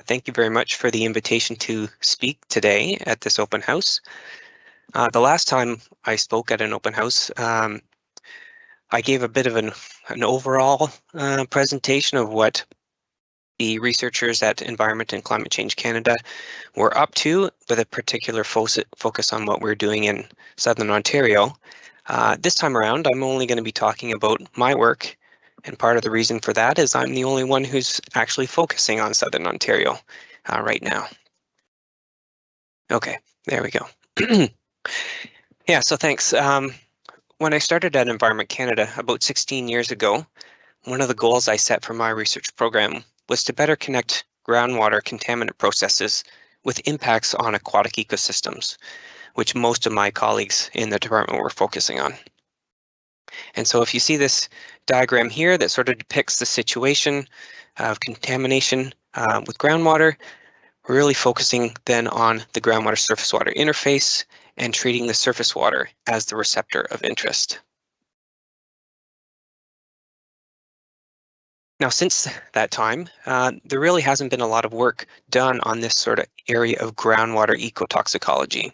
Thank you very much for the invitation to speak today at this open house. The last time I spoke at an open house, I gave a bit of an overall presentation of what the researchers at Environment and Climate Change Canada were up to, with a particular focus on what we're doing in Southern Ontario. This time around, I'm only going to be talking about my work, and part of the reason for that is I'm the only one who's actually focusing on Southern Ontario right now. Okay, there we go. Yeah, so thanks. When I started at Environment Canada about 16 years ago, one of the goals I set for my research program was to better connect groundwater contaminant processes with impacts on aquatic ecosystems, which most of my colleagues in the department were focusing on. And so if you see this diagram here that sort of depicts the situation of contamination with groundwater, we're really focusing then on the groundwater surface water interface and treating the surface water as the receptor of interest. Now, since that time, there really hasn't been a lot of work done on this sort of area of groundwater ecotoxicology.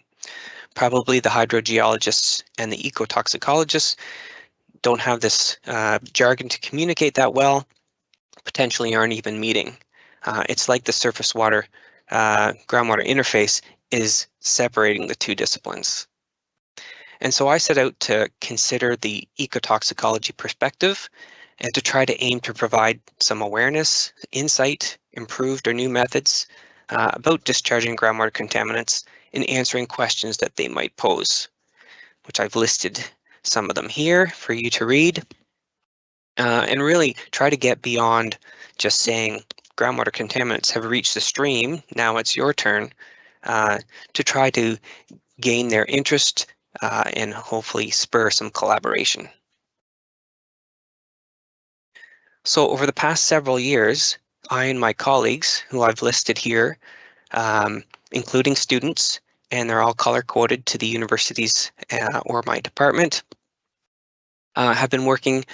Probably the hydrogeologists and the ecotoxicologists don't have this jargon to communicate that well, potentially aren't even meeting. It's like the surface water groundwater interface is separating the two disciplines. And so I set out to consider the ecotoxicology perspective and to try to aim to provide some awareness, insight, improved or new methods about discharging groundwater contaminants and answering questions that they might pose, which I've listed some of them here for you to read, and really try to get beyond just saying groundwater contaminants have reached the stream, now it's your turn, to try to gain their interest and hopefully spur some collaboration. So over the past several years, I and my colleagues, who I've listed here, including students, and they're all color-coded to the universities or my department, have been working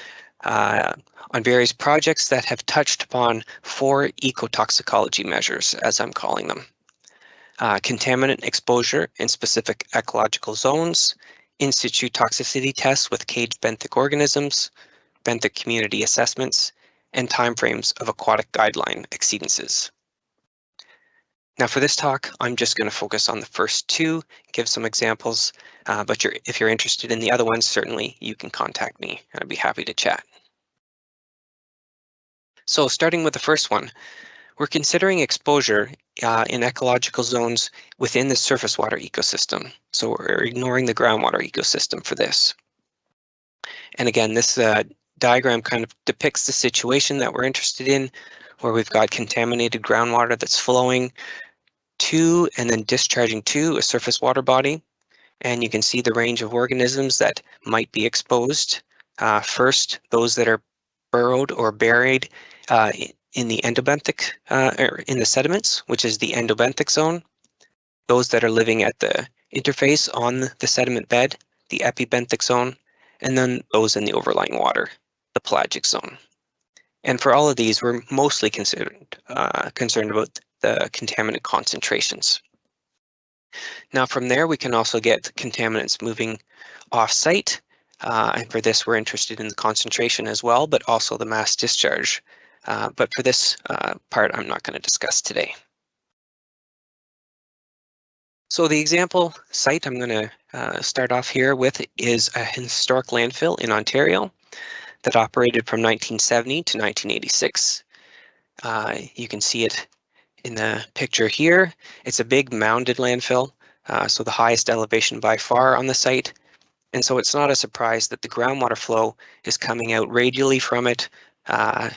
on various projects that have touched upon 4 ecotoxicology measures, as I'm calling them. Contaminant exposure in specific ecological zones, in situ toxicity tests with caged benthic organisms, benthic community assessments, and timeframes of aquatic guideline exceedances. Now for this talk, I'm just going to focus on the first 2, give some examples, but if you're interested in the other ones, certainly you can contact me and I'd be happy to chat. So starting with the first one, we're considering exposure in ecological zones within the surface water ecosystem. So we're ignoring the groundwater ecosystem for this. And again, this diagram kind of depicts the situation that we're interested in, where we've got contaminated groundwater that's flowing to and then discharging to a surface water body. And you can see the range of organisms that might be exposed. First, those that are burrowed or buried in the endobenthic, or in the sediments, which is the endobenthic zone. Those that are living at the interface on the sediment bed, the epibenthic zone, and then those in the overlying water, the pelagic zone. And for all of these, we're mostly concerned about the contaminant concentrations. Now from there, we can also get contaminants moving off-site, and for this, we're interested in the concentration as well, but also the mass discharge. But for this part, I'm not going to discuss today. So the example site I'm going to start off here with is a historic landfill in Ontario that operated from 1970 to 1986. You can see it in the picture here. It's a big mounded landfill, so the highest elevation by far on the site. And so it's not a surprise that the groundwater flow is coming out radially from it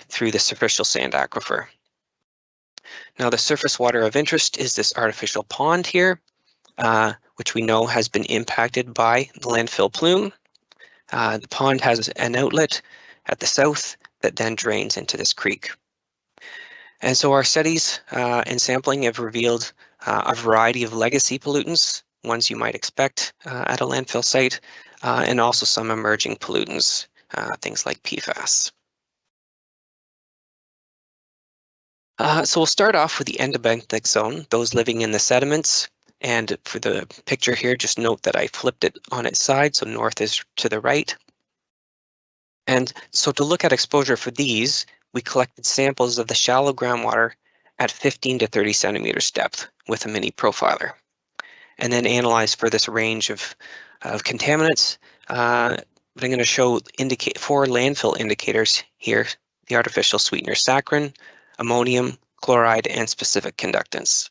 through the superficial sand aquifer. Now the surface water of interest is this artificial pond here, which we know has been impacted by the landfill plume. The pond has an outlet at the south that then drains into this creek. And so our studies and sampling have revealed a variety of legacy pollutants, ones you might expect at a landfill site, and also some emerging pollutants, things like PFAS. So we'll start off with the endobenthic zone, those living in the sediments. And for the picture here, just note that I flipped it on its side, so north is to the right. And so to look at exposure for these, we collected samples of the shallow groundwater at 15 to 30 centimeters depth with a mini profiler, and then analyzed for this range of contaminants. But I'm going to show 4 landfill indicators here: the artificial sweetener saccharin, ammonium, chloride, and specific conductants.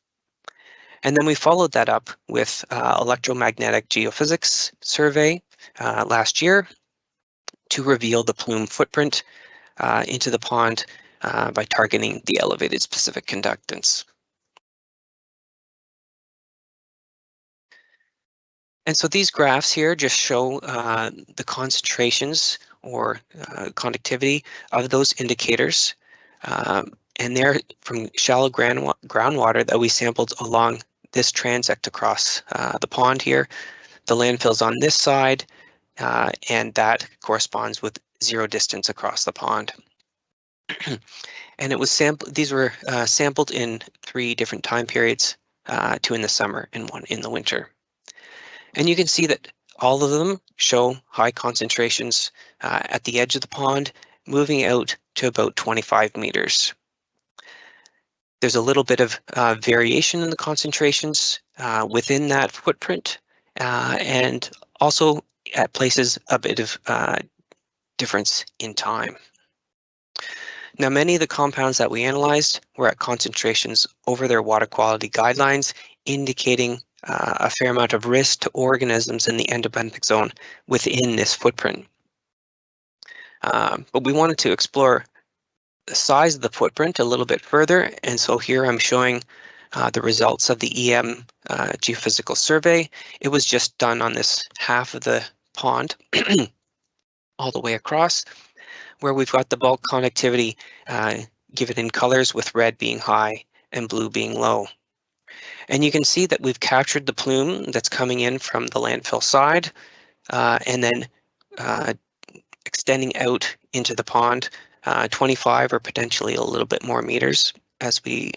And then we followed that up with electromagnetic geophysics survey last year to reveal the plume footprint into the pond by targeting the elevated specific conductants. And so these graphs here just show the concentrations or conductivity of those indicators. And they're from shallow groundwater that we sampled along this transect across the pond here. The landfill's on this side, and that corresponds with 0 distance across the pond. And it was these were sampled in 3 different time periods, 2 in the summer and 1 in the winter. And you can see that all of them show high concentrations at the edge of the pond, moving out to about 25 meters. There's a little bit of variation in the concentrations within that footprint, and also at places a bit of difference in time. Now, many of the compounds that we analyzed were at concentrations over their water quality guidelines, indicating a fair amount of risk to organisms in the endobenthic zone within this footprint. But we wanted to explore the size of the footprint a little bit further, and so here I'm showing the results of the EM geophysical survey. It was just done on this half of the pond all the way across, where we've got the bulk conductivity given in colors, with red being high and blue being low. And you can see that we've captured the plume that's coming in from the landfill side, and then extending out into the pond 25 or potentially a little bit more meters, as we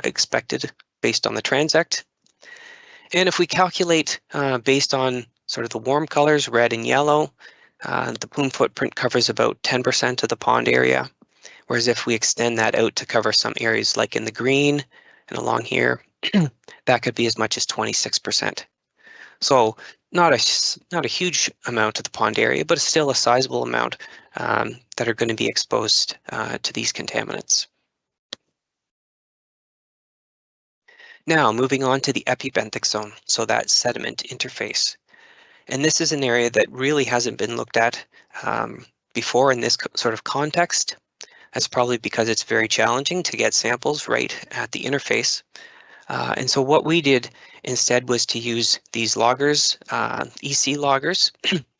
expected based on the transect. And if we calculate based on sort of the warm colors, red and yellow, the plume footprint covers about 10% of the pond area, whereas if we extend that out to cover some areas like in the green and along here, that could be as much as 26%. So not a huge amount of the pond area, but still a sizable amount that are going to be exposed to these contaminants. Now, moving on to the epibenthic zone, so that sediment interface. And this is an area that really hasn't been looked at before in this sort of context. That's probably because it's very challenging to get samples right at the interface. And so what we did instead was to use these loggers, EC loggers,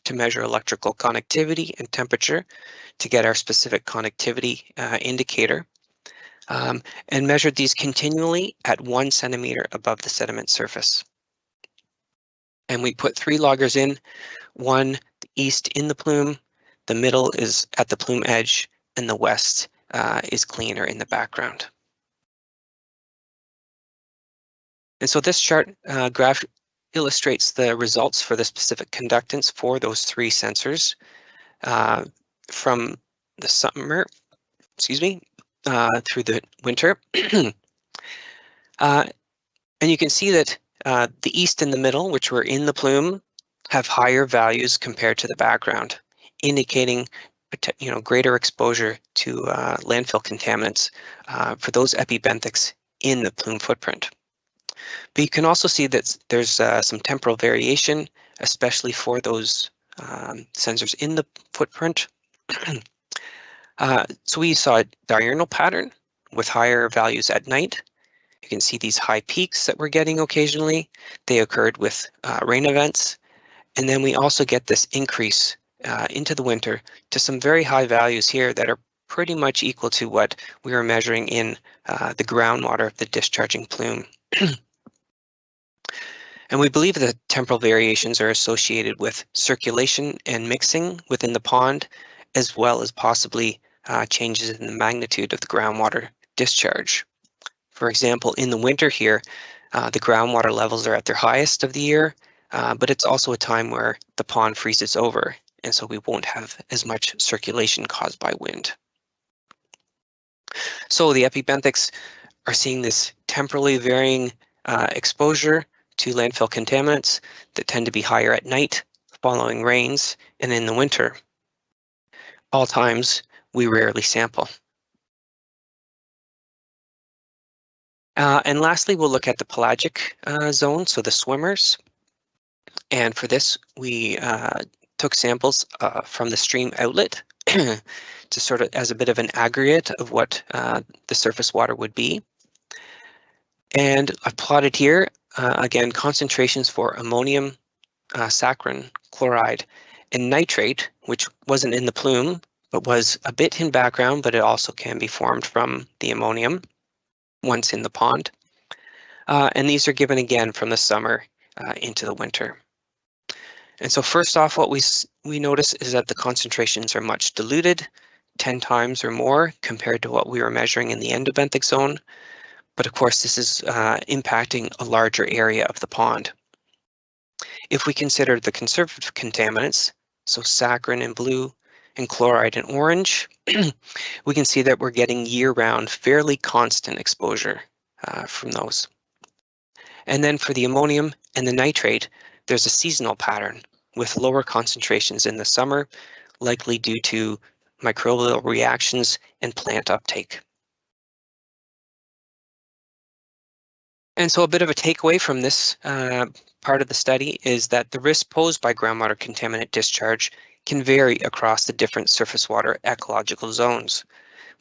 to measure electrical conductivity and temperature to get our specific conductivity indicator, and measured these continually at 1 centimeter above the sediment surface. And we put 3 loggers in, one east in the plume, the middle is at the plume edge, and the west is cleaner in the background. And so this chart graph illustrates the results for the specific conductants for those 3 sensors from the summer, through the winter. And you can see that the east and the middle, which were in the plume, have higher values compared to the background, indicating greater exposure to landfill contaminants for those epibenthics in the plume footprint. But you can also see that there's some temporal variation, especially for those sensors in the footprint. So we saw a diurnal pattern with higher values at night. You can see these high peaks that we're getting occasionally. They occurred with rain events. And then we also get this increase into the winter to some very high values here that are pretty much equal to what we were measuring in the groundwater of the discharging plume. And we believe that temporal variations are associated with circulation and mixing within the pond, as well as possibly changes in the magnitude of the groundwater discharge. For example, in the winter here, the groundwater levels are at their highest of the year, but it's also a time where the pond freezes over, and so we won't have as much circulation caused by wind. So the epibenthics are seeing this temporally varying exposure to landfill contaminants that tend to be higher at night following rains and in the winter. All times we rarely sample. And lastly, we'll look at the pelagic zone, so the swimmers. And for this, we took samples from the stream outlet to sort of as a bit of an aggregate of what the surface water would be. And I've plotted here, again, concentrations for ammonium, saccharin, chloride, and nitrate, which wasn't in the plume, but was a bit in background, but it also can be formed from the ammonium once in the pond. And these are given again from the summer into the winter. And so first off, what we notice is that the concentrations are much diluted, 10 times or more compared to what we were measuring in the endobenthic zone. But of course, this is impacting a larger area of the pond. If we consider the conservative contaminants, so saccharin in blue and chloride in orange, we can see that we're getting year-round fairly constant exposure from those. And then for the ammonium and the nitrate, there's a seasonal pattern with lower concentrations in the summer, likely due to microbial reactions and plant uptake. And so a bit of a takeaway from this part of the study is that the risk posed by groundwater contaminant discharge can vary across the different surface water ecological zones,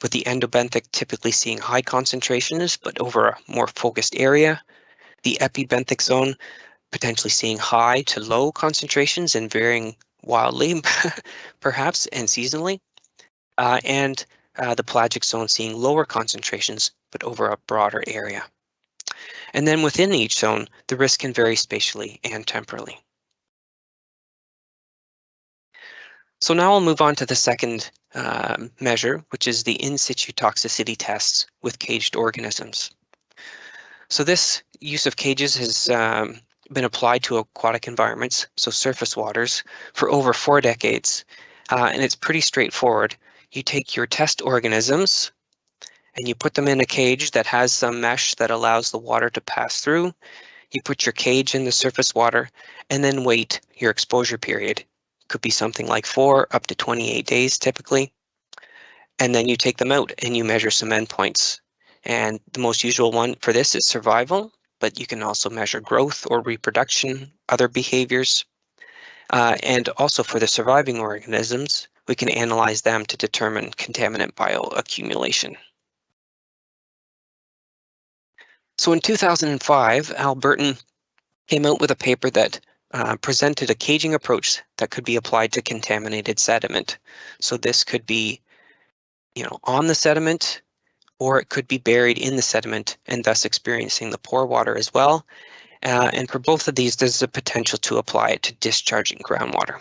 with the endobenthic typically seeing high concentrations but over a more focused area, the epibenthic zone potentially seeing high to low concentrations and varying wildly, perhaps, and seasonally, and the pelagic zone seeing lower concentrations but over a broader area. And then within each zone, the risk can vary spatially and temporally. So now I'll move on to the second measure, which is the in situ toxicity tests with caged organisms. So this use of cages has been applied to aquatic environments, so surface waters, for over 4 decades, and it's pretty straightforward. You take your test organisms and you put them in a cage that has some mesh that allows the water to pass through. You put your cage in the surface water and then wait your exposure period. Could be something like 4 up to 28 days typically. And then you take them out and you measure some endpoints. And the most usual one for this is survival, but you can also measure growth or reproduction, other behaviors. And also for the surviving organisms, we can analyze them to determine contaminant bioaccumulation. So in 2005, Al Burton came out with a paper that presented a caging approach that could be applied to contaminated sediment. So this could be, on the sediment, or it could be buried in the sediment and thus experiencing the pore water as well. And for both of these, there's a potential to apply it to discharging groundwater.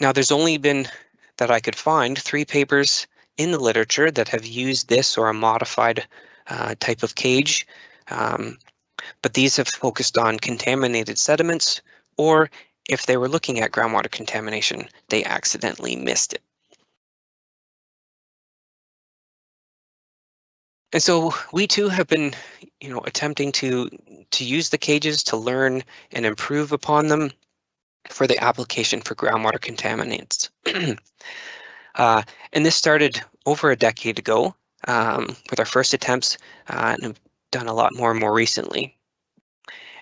Now, there's only been, that I could find, 3 papers in the literature that have used this or a modified type of cage, but these have focused on contaminated sediments, or if they were looking at groundwater contamination, they accidentally missed it. And so we too have been, attempting to use the cages to learn and improve upon them for the application for groundwater contaminants. And this started over a decade ago with our first attempts, and have done a lot more recently.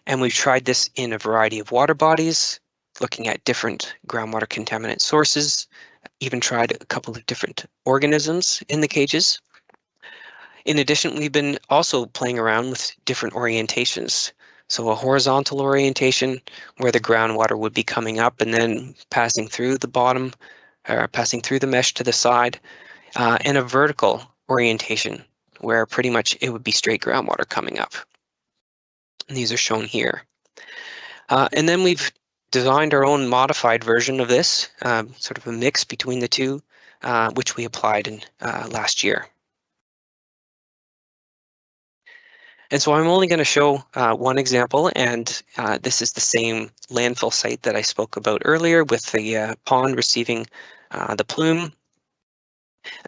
And we've tried this in a variety of water bodies, looking at different groundwater contaminant sources, even tried a couple of different organisms in the cages. In addition, we've been also playing around with different orientations. So a horizontal orientation where the groundwater would be coming up and then passing through the bottom, or passing through the mesh to the side, and a vertical orientation where pretty much it would be straight groundwater coming up. And these are shown here. And then we've designed our own modified version of this, sort of a mix between the two, which we applied in last year. And so I'm only going to show one example, and this is the same landfill site that I spoke about earlier with the pond receiving the plume.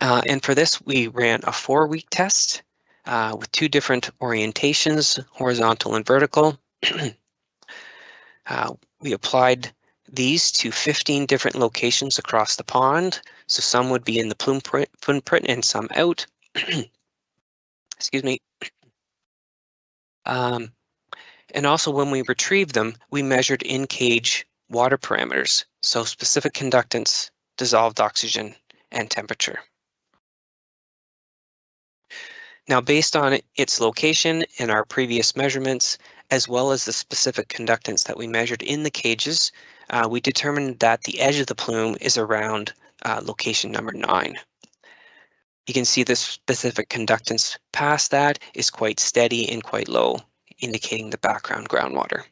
And for this, we ran a 4-week test with 2 different orientations, horizontal and vertical. We applied these to 15 different locations across the pond. So some would be in the plume footprint and some out. Excuse me. And also when we retrieved them, we measured in-cage water parameters, so specific conductance, dissolved oxygen, and temperature. Now, based on its location and our previous measurements, as well as the specific conductance that we measured in the cages, we determined that the edge of the plume is around location number 9. You can see the specific conductance past that is quite steady and quite low, indicating the background groundwater.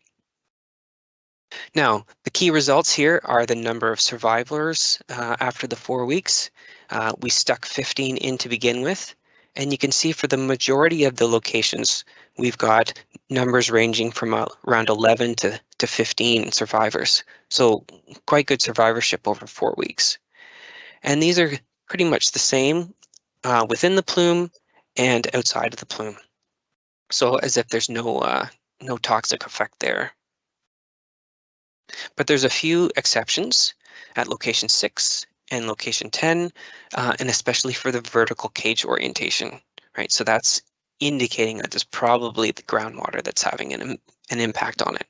Now, the key results here are the number of survivors after the 4 weeks. We stuck 15 in to begin with, and you can see for the majority of the locations, we've got numbers ranging from around 11 to 15 survivors. So quite good survivorship over 4 weeks. And these are pretty much the same within the plume and outside of the plume. So as if there's no toxic effect there. But there's a few exceptions at location 6 and location 10, and especially for the vertical cage orientation, right? So that's indicating that there's probably the groundwater that's having an impact on it.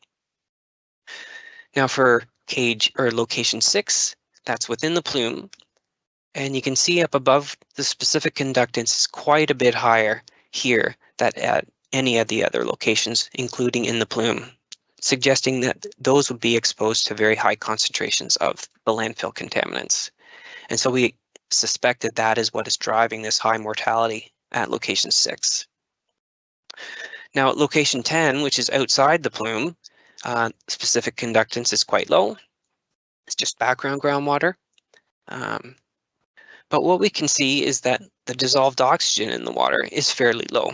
Now for cage or location 6, that's within the plume, and you can see up above the specific conductance is quite a bit higher here than at any of the other locations, including in the plume, suggesting that those would be exposed to very high concentrations of the landfill contaminants. And so we suspected that is what is driving this high mortality at location 6. Now at location 10, which is outside the plume, specific conductance is quite low. It's just background groundwater. But what we can see is that the dissolved oxygen in the water is fairly low,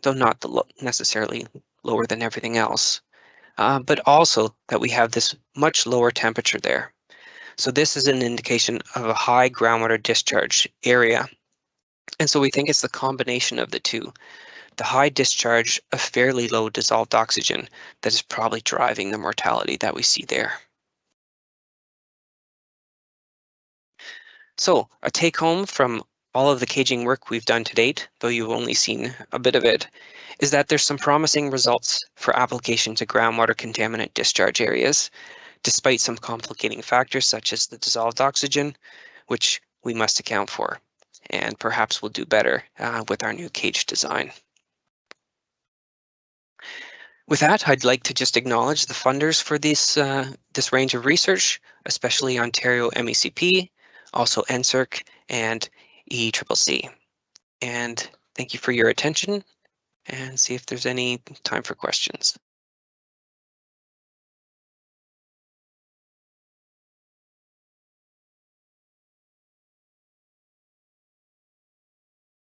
though not necessarily lower than everything else. But also that we have this much lower temperature there. So this is an indication of a high groundwater discharge area. And so we think it's the combination of the two, the high discharge of fairly low dissolved oxygen, that is probably driving the mortality that we see there. So a take home from all of the caging work we've done to date, though you've only seen a bit of it, is that there's some promising results for application to groundwater contaminant discharge areas, despite some complicating factors such as the dissolved oxygen, which we must account for, and perhaps we'll do better with our new cage design. With that, I'd like to just acknowledge the funders for this range of research, especially Ontario MECP, also NSERC, and ECCC. And thank you for your attention, and see if there's any time for questions.